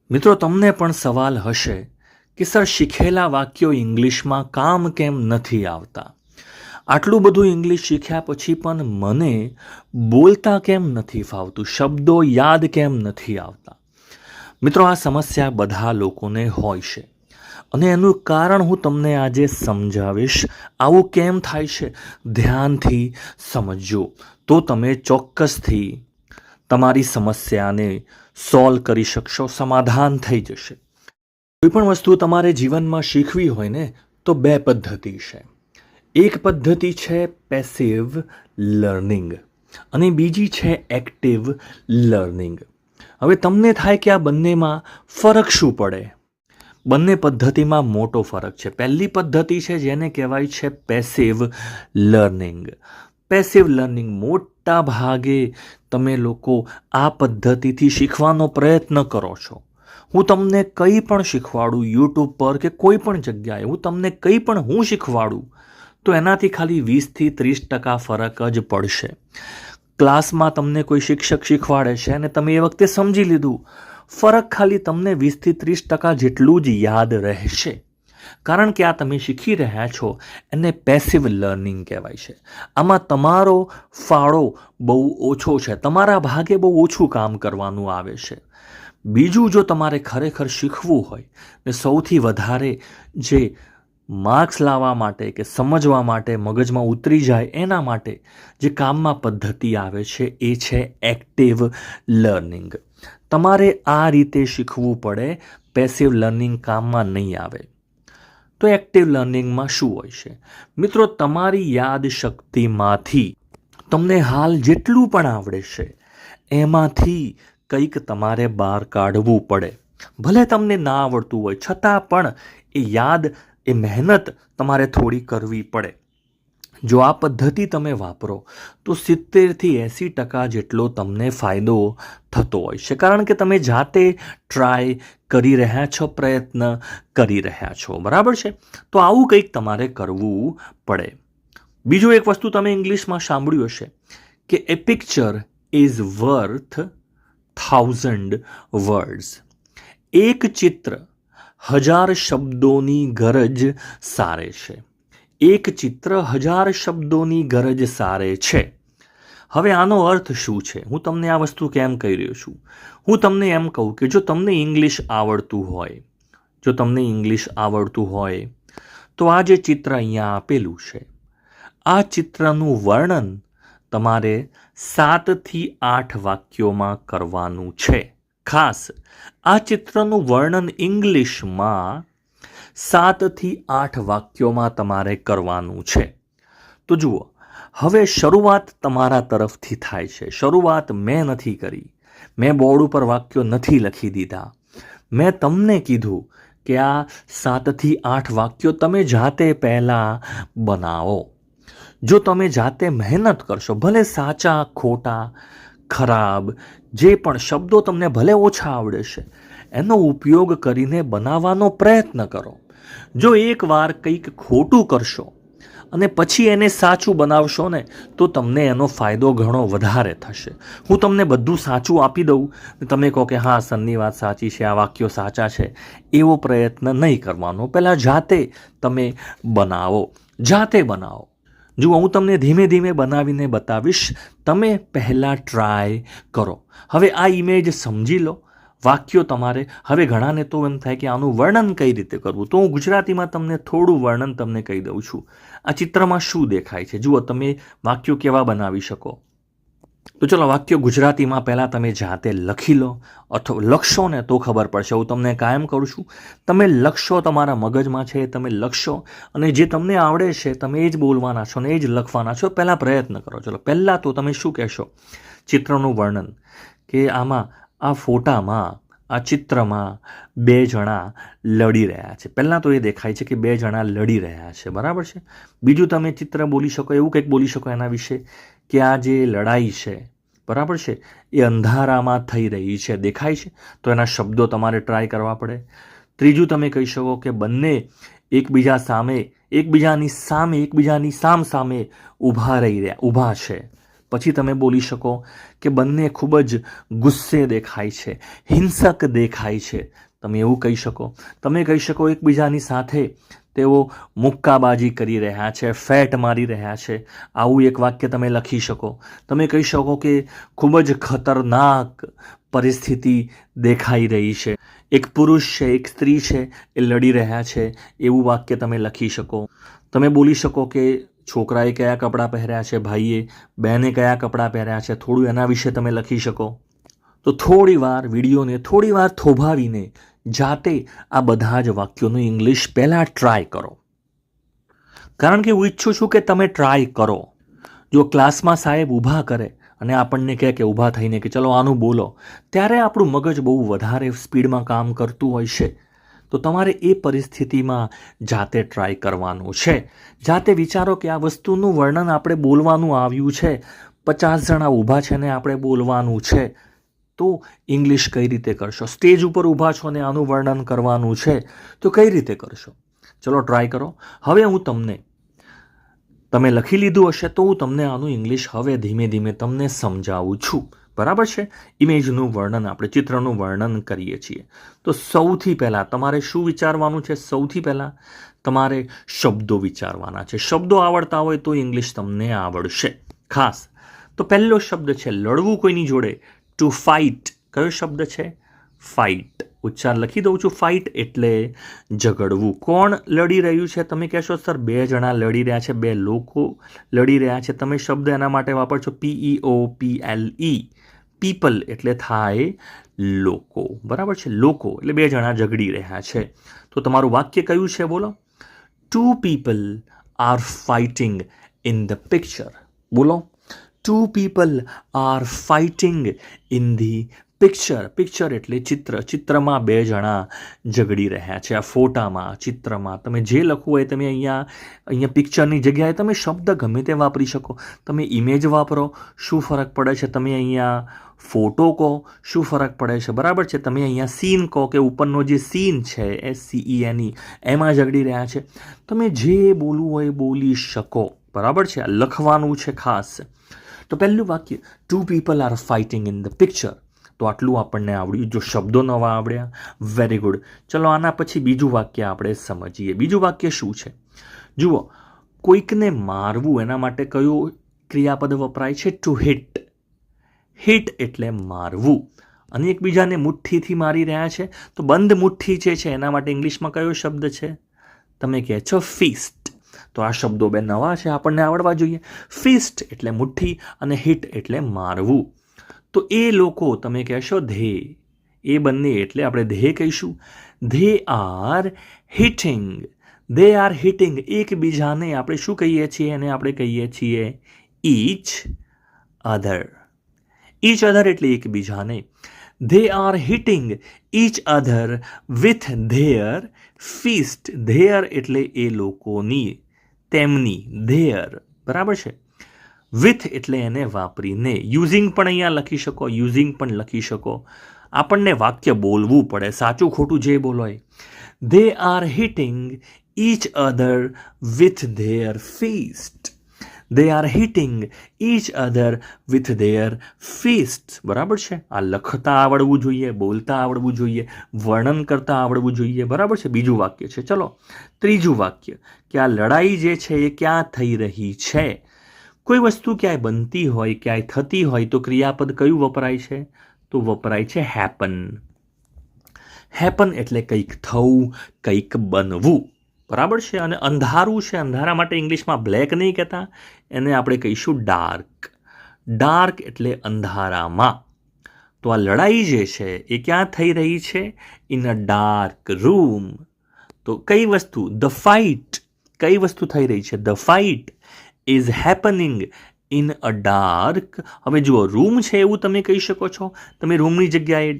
મિત્રો, તમને પણ સવાલ હશે કે સર, શીખેલા વાક્યો ઇંગ્લિશમાં કામ કેમ નથી આવતા? આટલું બધું ઇંગ્લિશ શીખ્યા પછી પણ મને બોલતા કેમ નથી ફાવતું? શબ્દો યાદ કેમ નથી આવતા? મિત્રો, આ સમસ્યા બધા લોકોને હોય છે અને એનું કારણ હું તમને આજે સમજાવીશ. આવું કેમ થાય છે ધ્યાનથી સમજજો તો તમે ચોક્કસથી તમારી સમસ્યાને સોલ્વ કરી શકશો, સમાધાન થઈ જશે. કોઈ પણ વસ્તુ તમારે જીવનમાં શીખવી હોય ને તો બે પદ્ધતિ છે. એક પદ્ધતિ છે પેસિવ લર્નિંગ અને બીજી છે એક્ટિવ લર્નિંગ. હવે તમને થાય કે આ બંનેમાં ફરક શું પડે? બંને પદ્ધતિમાં મોટો ફરક છે. પહેલી પદ્ધતિ છે જેને કહેવાય છે પેસિવ લર્નિંગ. પેસિવ લર્નિંગ મોટા ભાગે તમે લોકો આ પદ્ધતિથી શીખવાનો પ્રયત્ન કરો છો. હું તમને કંઈ પણ શીખવાડું યુટ્યુબ પર કે કોઈ પણ જગ્યાએ, હું તમને કંઈ પણ શીખવાડું તો એનાથી ખાલી 20-30% ફરક જ પડશે. ક્લાસમાં તમને કોઈ શિક્ષક શીખવાડે છે અને તમે એ વખતે સમજી લીધું, ફરક ખાલી તમને 20-30% જેટલું જ યાદ રહેશે. કારણ કે આ તમે શીખી રહ્યા છો એને પેસિવ લર્નિંગ કહેવાય છે. આમાં તમારો ફાળો બહુ ઓછો છે, તમારા ભાગે બહુ ઓછું કામ કરવાનું આવે છે. બીજું, જો તમારે ખરેખર શીખવું હોય ને સૌથી વધારે જે માર્ક્સ લાવવા માટે કે સમજવા માટે મગજમાં ઉતરી જાય એના માટે જે કામમાં પદ્ધતિ આવે છે એ છે એક્ટિવ લર્નિંગ. તમારે આ રીતે શીખવું પડે, પેસિવ લર્નિંગ કામમાં નહીં આવે. તો એક્ટિવ લર્નિંગમાં શું હોય છે? મિત્રો, તમારી યાદશક્તિમાંથી તમને હાલ જેટલું પણ આવડે છે એમાંથી કંઈક તમારે બહાર કાઢવું પડે. ભલે તમને ના આવડતું હોય છતાં પણ એ મહેનત તમારે થોડી કરવી પડે. જો આ પદ્ધતિ તમે વાપરો તો 70-80% જેટલો તમને ફાયદો થતો હોય છે. કારણ કે તમે જાતે ટ્રાય કરી રહ્યા છો, પ્રયત્ન કરી રહ્યા છો. બરાબર છે? તો આવું કંઈક તમારે કરવું પડે. બીજું એક વસ્તુ તમે ઇંગ્લિશમાં સાંભળ્યું હશે કે એ પિક્ચર ઇઝ વર્થ 1000 વર્ડ્સ. એક ચિત્ર 1000 શબ્દોની ગરજ સારે છે. એક ચિત્ર 1000 શબ્દોની ગરજ સારે છે. હવે આનો અર્થ શું છે? હું તમને આ વસ્તુ કેમ કહી રહ્યો છું? હું તમને એમ કહું કે જો તમને ઇંગ્લિશ આવડતું હોય તો આ જે ચિત્ર અહીંયા આપેલું છે, આ ચિત્રનું વર્ણન તમારે 7થી 8 વાક્યોમાં કરવાનું છે. ખાસ આ ચિત્રનું વર્ણન ઇંગ્લિશમાં 7થી 8 વાક્યોમાં તમારે કરવાનું છે. તો જુઓ, હવે શરૂઆત તમારા તરફથી થાય છે. શરૂઆત મેં નથી કરી, મેં બોર્ડ ઉપર વાક્યો નથી લખી દીધા. મેં તમને કીધું કે આ 7થી 8 વાક્યો તમે જાતે પહેલાં બનાવો. જો તમે જાતે મહેનત કરશો, ભલે સાચા ખોટા ખરાબ જે પણ શબ્દો તમને ભલે ઓછા આવડે છે, એનો ઉપયોગ કરીને બનાવવાનો પ્રયત્ન કરો. જો એકવાર કંઈક ખોટું કરશો અને પછી એને સાચું બનાવશો ને તો તમને એનો ફાયદો ઘણો વધારે થશે. હું તમને બધું સાચું આપી દઉં ને તમે કહો કે હા, સરની વાત સાચી છે, આ વાક્યો સાચા છે, એવો પ્રયત્ન નહીં કરવાનો. પહેલાં જાતે તમે બનાવો. જુઓ, હું તમને ધીમે ધીમે બનાવીને બતાવીશ, તમે પહેલાં ટ્રાય કરો. હવે આ ઇમેજ સમજી લો. વાક્યો તમારે, હવે ઘણાને તો એમ થાય કે આનું વર્ણન કઈ રીતે કરવું, તો હું ગુજરાતીમાં તમને થોડું વર્ણન તમને કહી દઉં છું. આ ચિત્રમાં શું દેખાય છે? જુઓ, તમે વાક્યો કેવા બનાવી શકો? તો ચલો, વાક્યો ગુજરાતીમાં પહેલાં તમે જાતે લખી લો, અથવા લખશો ને તો ખબર પડશે. હું તમને કાયમ કરું છું, તમે લખશો, તમારા મગજમાં છે તમે લખશો અને જે તમને આવડે છે તમે એ જ બોલવાના છો ને એ જ લખવાના છો. પહેલાં પ્રયત્ન કરો. ચલો, પહેલાં તો તમે શું કહેશો? ચિત્રનું વર્ણન, કે આમાં આ ફોટામાં, આ ચિત્રમાં 2 જણા લડી રહ્યા છે. પહેલાં તો એ દેખાય છે કે 2 જણા લડી રહ્યા છે. બરાબર છે? બીજું તમે ચિત્ર બોલી શકો, એવું કંઈક બોલી શકો એના વિશે કે આ જે લડાઈ છે, બરાબર છે, એ અંધારામાં થઈ રહી છે, દેખાય છે, તો એના શબ્દો તમારે ટ્રાય કરવા પડે. ત્રીજું તમે કહી શકો કે બંને એકબીજાની સામે ઊભા છે, પછી તમે બોલી શકો કે બંને ખૂબ જ ગુસ્સે દેખાય છે, હિંસક દેખાય છે. તમે એવું કહી શકો. તમે કહી શકો એકબીજાની સાથે તેઓ મુક્કાબાજી કરી રહ્યા છે, ફેટ મારી રહ્યા છે. આવું એક વાક્ય તમે લખી શકો. તમે કહી શકો કે ખૂબ જ ખતરનાક પરિસ્થિતિ દેખાઈ રહી છે. એક પુરુષ છે, એક સ્ત્રી છે, એ લડી રહ્યા છે, એવું વાક્ય તમે લખી શકો. તમે બોલી શકો કે છોકરાએ કયા કપડાં પહેર્યા છે, ભાઈએ બહેને કયા કપડાં પહેર્યા છે, થોડું એના વિશે તમે લખી શકો. તો થોડી વાર વિડીયોને થોડી વાર થોભાવીને જાતે આ બધા જ વાક્યોનું ઇંગ્લિશ પહેલાં ટ્રાય કરો. કારણ કે હું ઈચ્છું છું કે તમે ટ્રાય કરો. જો ક્લાસમાં સાહેબ ઊભા કરે અને આપણને કહે કે ઊભા થઈને કે ચલો આનું બોલો, ત્યારે આપણું મગજ બહુ વધારે સ્પીડમાં કામ કરતું હોય છે. તો તમારે એ પરિસ્થિતિમાં જાતે ટ્રાય કરવાનું છે. જાતે વિચારો કે આ વસ્તુનું વર્ણન આપણે બોલવાનું આવ્યું છે, 50 જણા ઊભા છે ને આપણે બોલવાનું છે, તો ઇંગ્લિશ કઈ રીતે કરશો? સ્ટેજ ઉપર ઊભા છો ને આનું વર્ણન કરવાનું છે, તો કઈ રીતે કરશો? ચલો ટ્રાય કરો. હવે હું તમે લખી લીધું હશે તો હું તમને આનું ઇંગ્લિશ હવે ધીમે ધીમે તમને સમજાવું છું. બરાબર છે? ઇમેજનું વર્ણન, આપણે ચિત્રનું વર્ણન કરીએ છીએ. તો સૌથી પહેલાં તમારે શું વિચારવાનું છે? સૌથી પહેલાં તમારે શબ્દો વિચારવાના છે. શબ્દો આવડતા હોય તો ઇંગ્લિશ તમને આવડશે. ખાસ તો પહેલો શબ્દ છે લડવું કોઈની જોડે, ટુ ફાઇટ. કયો શબ્દ છે? ફાઇટ. ઉચ્ચાર લખી દઉં છું. ફાઇટ એટલે ઝઘડવું. કોણ લડી રહ્યું છે? તમે કહેશો સર 2 જણા લડી રહ્યા છે, 2 લોકો લડી રહ્યા છે. તમે શબ્દ એના માટે વાપરશો PEOPLE. પીપલ એટલે થાય લોકો. બરાબર છે? લોકો એટલે 2 જણા ઝઘડી રહ્યા છે. તો તમારું વાક્ય કયું છે? બોલો. 2 people are fighting in the picture. બોલો. 2 people are fighting in the picture. Picture એટલે ચિત્ર. ચિત્રમાં 2 જણા ઝઘડી રહ્યા છે. આ ફોટામાં, ચિત્રમાં તમે જે લખવું હોય તમે અહીંયા પિક્ચરની જગ્યાએ તમે શબ્દ ગમે તે વાપરી શકો. તમે ઇમેજ વાપરો, શું ફરક પડે છે? તમે અહીંયા ફોટો કહો, શું ફરક પડે છે? બરાબર છે? તમે અહીંયા સીન કહો કે ઉપરનો જે સીન છે SCENE એમાં ઝઘડી રહ્યા છે. તમે જે બોલવું હોય બોલી શકો. બરાબર છે? લખવાનું છે ખાસ. તો પહેલું વાક્ય 2 people are fighting in the picture. તો આટલું આપણને આવડ્યું. જો શબ્દો નવા આવડ્યા, વેરી ગુડ. ચલો આના પછી બીજું વાક્ય આપણે સમજીએ. બીજું વાક્ય શું છે? જુઓ, કોઈકને મારવું એના માટે કયું ક્રિયાપદ વપરાય છે? Two hit. હિટ એટલે મારવું. અને એકબીજાને મુઠ્ઠીથી મારી રહ્યા છે તો બંધ મુઠ્ઠી જે છે એના માટે ઇંગ્લિશમાં કયો શબ્દ છે? તમે કહે છો ફિસ્ટ. તો આ શબ્દો બે નવા છે, આપણને આવડવા જોઈએ. ફિસ્ટ એટલે મુઠ્ઠી અને હિટ એટલે મારવું. તો એ લોકો, તમે કહેશો ધે. એ બંને એટલે આપણે ધે કહીશું. They are hitting. They are hitting. એકબીજાને આપણે શું કહીએ છીએ? એને આપણે કહીએ છીએ ઈચ અધર. ઈચ અધર એટલે એકબીજાને. They are hitting each other with their fist. Their એટલે એ લોકોની, તેમની. ધેયર. બરાબર છે? વિથ એટલે એને વાપરીને. યુઝિંગ પણ અહીંયા લખી શકો, યુઝિંગ પણ લખી શકો. આપણને વાક્ય બોલવું પડે, સાચું ખોટું જે બોલો એ. They are hitting each other with their fist. They are hitting each other with their fist. બરાબર છે? આ લખતા આવડવું જોઈએ, બોલતા આવડવું જોઈએ, વર્ણન કરતા આવડવું જોઈએ. બરાબર છે? બીજું વાક્ય છે. ચલો ત્રીજું વાક્ય કે આ લડાઈ જે છે એ ક્યાં થઈ રહી છે? કોઈ વસ્તુ ક્યાંય બનતી હોય, ક્યાંય થતી હોય તો ક્રિયાપદ કયું વપરાય છે? તો વપરાય છે હેપન. હેપન એટલે કંઈક થવું, કંઈક બનવું. બરાબર છે? અને અંધારું છે, અંધારા માટે ઇંગ્લિશમાં બ્લેક નહીં કહેતા, એને આપણે કહીશું ડાર્ક. ડાર્ક એટલે અંધારામાં. તો આ લડાઈ જે છે એ ક્યાં થઈ રહી છે? In a dark room. તો કઈ વસ્તુ? The fight. કઈ વસ્તુ થઈ રહી છે? The fight is happening in a dark. હવે જુઓ, રૂમ છે એવું તમે કહી શકો છો. તમે રૂમની જગ્યાએ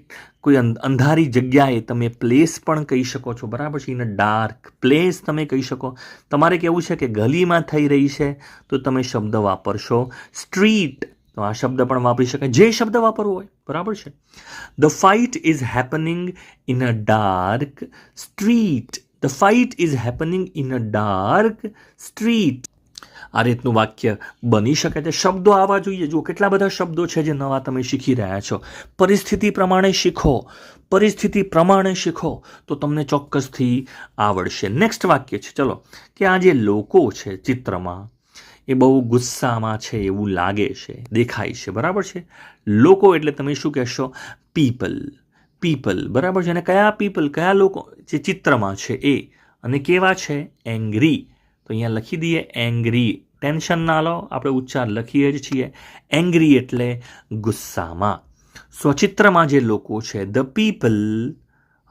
કોઈ અંધારી જગ્યાએ તમે પ્લેસ પણ કહી શકો છો. બરાબર છે? ઇન અ ડાર્ક પ્લેસ તમે કહી શકો. તમારે કેવું છે કે ગલીમાં થઈ રહી છે તો તમે શબ્દ વાપરશો સ્ટ્રીટ. તો આ શબ્દ પણ વાપરી શકાય, જે શબ્દ વાપરવો હોય. બરાબર છે? The fight is happening in a dark street. The fight is happening in a dark street. આ રીતનું વાક્ય બની શકે છે. શબ્દો આવવા જોઈએ. જો કેટલા બધા શબ્દો છે જે નવા તમે શીખી રહ્યા છો. પરિસ્થિતિ પ્રમાણે શીખો, પરિસ્થિતિ પ્રમાણે શીખો તો તમને ચોક્કસથી આવડશે. નેક્સ્ટ વાક્ય છે, ચલો, કે આ જે લોકો છે ચિત્રમાં એ બહુ ગુસ્સામાં છે એવું લાગે છે, દેખાય છે, બરાબર છે. લોકો એટલે તમે શું કહેશો? પીપલ. પીપલ, બરાબર છે. અને કયા પીપલ, કયા લોકો જે ચિત્રમાં છે એ, અને કેવા છે? એંગ્રી. તો અહીંયા લખી દઈએ એંગ્રી. ટેન્શન ના લો, આપણે ઉચ્ચાર લખીએ જ છીએ. એંગ્રી એટલે ગુસ્સામાં. સ્વચિત્રમાં જે લોકો છે, ધ પીપલ.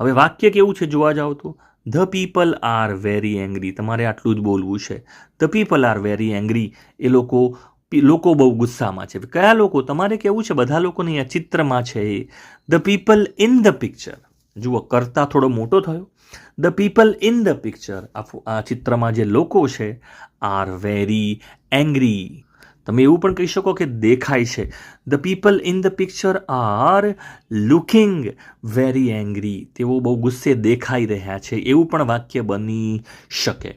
હવે વાક્ય કેવું છે જોવા જાવ તો, the people are very angry. તમારે આટલું જ બોલવું છે. The people are very angry. એ લોકો બહુ ગુસ્સામાં છે. કયા લોકો? તમારે કેવું છે? બધા લોકો નહીં, આ ચિત્રમાં છે એ. The people in the picture. જુઓ, કરતા થોડો મોટો થયો. The people in the picture, આ ચિત્રમાં જે લોકો છે, આર વેરી એંગ્રી. તમે એવું પણ કહી શકો કે દેખાય છે. The people in the picture are looking very angry. તેઓ બહુ ગુસ્સે દેખાઈ રહ્યા છે. એવું પણ વાક્ય બની શકે.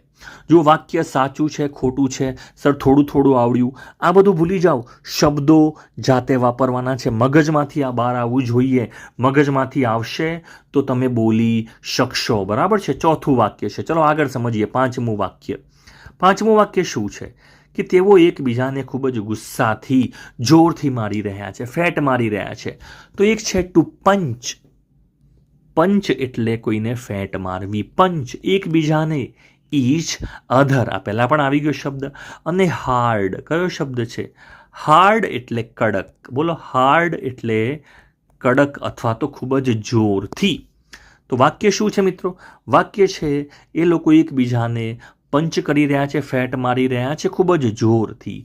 જો વાક્ય સાચું છે, ખોટું છે, સર થોડું થોડું આવડ્યું, આ બધું ભૂલી જાઓ. શબ્દો જાતે વાપરવાના છે. મગજમાંથી આ બહાર આવવું જોઈએ. મગજમાંથી આવશે તો તમે બોલી શકશો, બરાબર છે. ચોથું વાક્ય છે, ચલો આગળ સમજીએ. પાંચમું વાક્ય. પાંચમું વાક્ય શું છે? કે તેઓ એકબીજાને ખૂબ જ ગુસ્સાથી, જોરથી મારી રહ્યા છે, ફેટ મારી રહ્યા છે. તો એક છે ટુ પંચ. પંચ એટલે કોઈને ફેટ મારવી. પંચ એકબીજાને. ઈચ અધર, આ પહેલાં પણ આવી ગયો શબ્દ. અને હાર્ડ, કયો શબ્દ છે? હાર્ડ એટલે કડક. બોલો, હાર્ડ એટલે કડક અથવા તો ખૂબ જ જોરથી. તો વાક્ય શું છે મિત્રો? વાક્ય છે એ લોકો એકબીજાને પંચ કરી રહ્યા છે, ફેટ મારી રહ્યા છે ખૂબ જ જોરથી.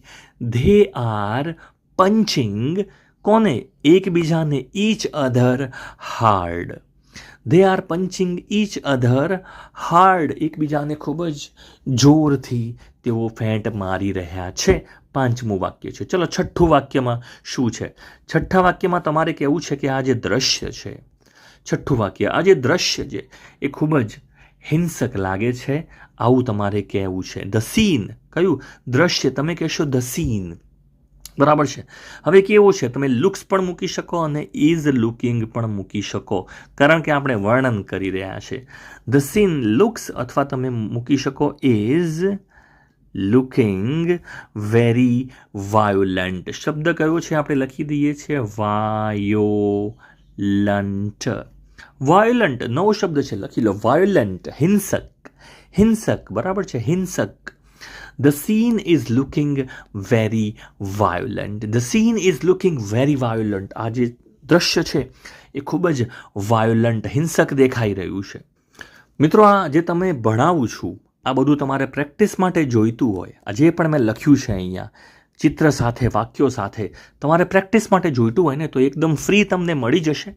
They are punching. કોને? એકબીજાને. Each other hard. They are punching each other hard. એકબીજાને ખૂબ જ જોરથી તેઓ ફેંટ મારી રહ્યા છે. પાંચમું વાક્ય છે. ચલો છઠ્ઠું વાક્યમાં શું છે? છઠ્ઠા વાક્યમાં તમારે કહેવું છે કે આ જે દ્રશ્ય છે, છઠ્ઠું વાક્ય, આ જે દ્રશ્ય છે એ ખૂબ જ હિંસક લાગે છે, આવું તમારે કહેવું છે. The scene. કયું દ્રશ્ય? તમે કહેશો ધ સીન, બરાબર છે. હવે કેવો છે? તમે લુક્સ પણ મૂકી શકો અને ઇઝ લુકિંગ પણ મૂકી શકો, કારણ કે આપણે વર્ણન કરી રહ્યા છે. ધ સીન લુક્સ, અથવા તમે મૂકી શકો ઇઝ લુકિંગ વેરી વાયોલન્ટ. શબ્દ કયો છે? આપણે લખી દઈએ છીએ વાયોલન્ટ. વાયોલન્ટ નવો શબ્દ છે, લખી લો. વાયોલન્ટ, હિંસક. હિંસક, બરાબર છે. હિંસક. The scene is looking very violent. The scene is looking very violent. આ જે દ્રશ્ય છે એ ખૂબ જ વાયોલન્ટ, હિંસક દેખાઈ રહ્યું છે. મિત્રો, આ જે તમે ભણાવું છું, આ બધું તમારે પ્રેક્ટિસ માટે જોઈતું હોય. આ જે પણ મેં લખ્યું છે અહીંયા ચિત્ર સાથે, વાક્યો સાથે, તમારે પ્રેક્ટિસ માટે જોઈતું હોય ને તો એકદમ ફ્રી તમને મળી જશે.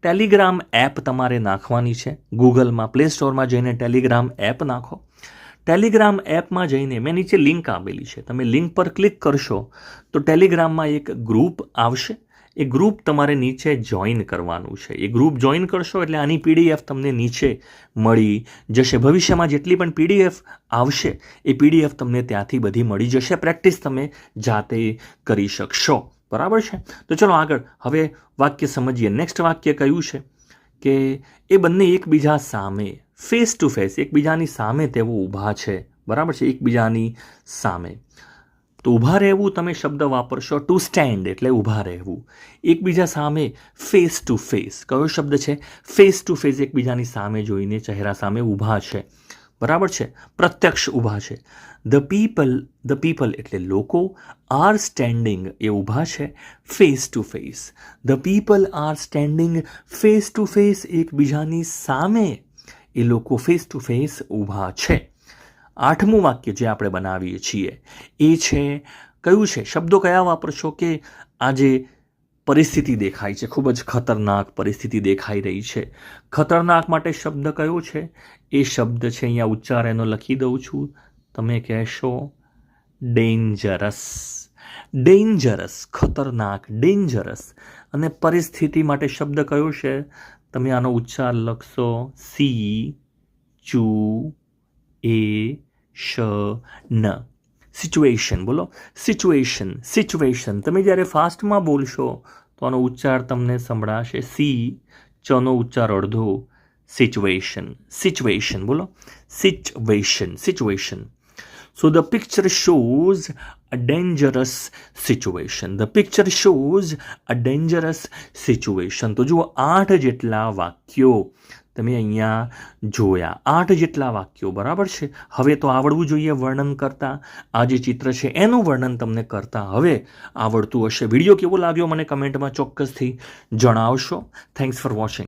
ટેલિગ્રામ એપ તમારે નાખવાની છે. ગૂગલમાં, પ્લે સ્ટોરમાં જઈને ટેલિગ્રામ એપ નાખો. ટેલિગ્રામ એપમાં જઈને મેં નીચે લિંક આપેલી છે, તમે લિંક પર ક્લિક કરશો તો ટેલિગ્રામમાં એક ગ્રુપ આવશે. એ ગ્રુપ તમારે નીચે જોઈન કરવાનું છે. એ ગ્રુપ જોઈન કરશો એટલે આની પીડીએફ તમને નીચે મળી જશે. ભવિષ્યમાં જેટલી પણ પીડીએફ આવશે એ પીડીએફ તમને ત્યાંથી બધી મળી જશે. પ્રેક્ટિસ તમે જાતે કરી શકશો, બરાબર છે. તો ચલો આગળ હવે વાક્ય સમજીએ. નેક્સ્ટ વાક્ય કયું છે કે એ બંને એકબીજા સામે, ફેસ ટુ ફેસ, એકબીજાની સામે તેઓ ઊભા છે, બરાબર છે. એકબીજાની સામે. તો ઊભા રહેવું તમે શબ્દ વાપરશો ટુ સ્ટેન્ડ, એટલે ઊભા રહેવું. એકબીજા સામે, ફેસ ટુ ફેસ. કયો શબ્દ છે? Face to face. એકબીજાની સામે જોઈને, ચહેરા સામે ઊભા છે, બરાબર છે. પ્રત્યક્ષ ઊભા છે. ધ પીપલ એટલે લોકો, આર સ્ટેન્ડિંગ એ ઊભા છે, face to face. The people are standing face to face. એકબીજાની સામે એ લોકો ફેસ ટુ ફેસ ઊભા છે. આઠમું વાક્ય જે આપણે બનાવીએ છીએ એ છે, કયું છે? શબ્દો કયા વાપરશો કે આ જે પરિસ્થિતિ દેખાય છે, ખૂબ જ ખતરનાક પરિસ્થિતિ દેખાઈ રહી છે. ખતરનાક માટે શબ્દ કયો છે? એ શબ્દ છે, અહીંયા ઉચ્ચાર એનો લખી દઉં છું, તમે કહેશો ડેન્જરસ. ડેન્જરસ, ખતરનાક, ડેન્જરસ. અને પરિસ્થિતિ માટે શબ્દ કયો છે? તમે આનો ઉચ્ચાર લખશો સી ચુ એ શ ન. સિચ્યુએશન બોલો, સિચ્યુએશન, સિચ્યુએશન. તમે જ્યારે ફાસ્ટમાં બોલશો તો આનો ઉચ્ચાર તમને સંભળાશે સી, ચનો ઉચ્ચાર અડધો, સિચ્યુએશન, સિચ્યુએશન બોલો, situation, situation. So the picture shows a dangerous situation. The picture shows a dangerous situation. તો જુઓ 8 જેટલા વાક્યો તમે અહીંયા જોયા, 8 જેટલા વાક્યો, બરાબર છે. હવે તો આવડવું જોઈએ વર્ણન કરતા. આ જે ચિત્ર છે એનું વર્ણન તમને કરતા હવે આવડતું હશે. વિડીયો કેવો લાગ્યો મને કમેન્ટમાં ચોક્કસથી જણાવશો. Thanks for watching.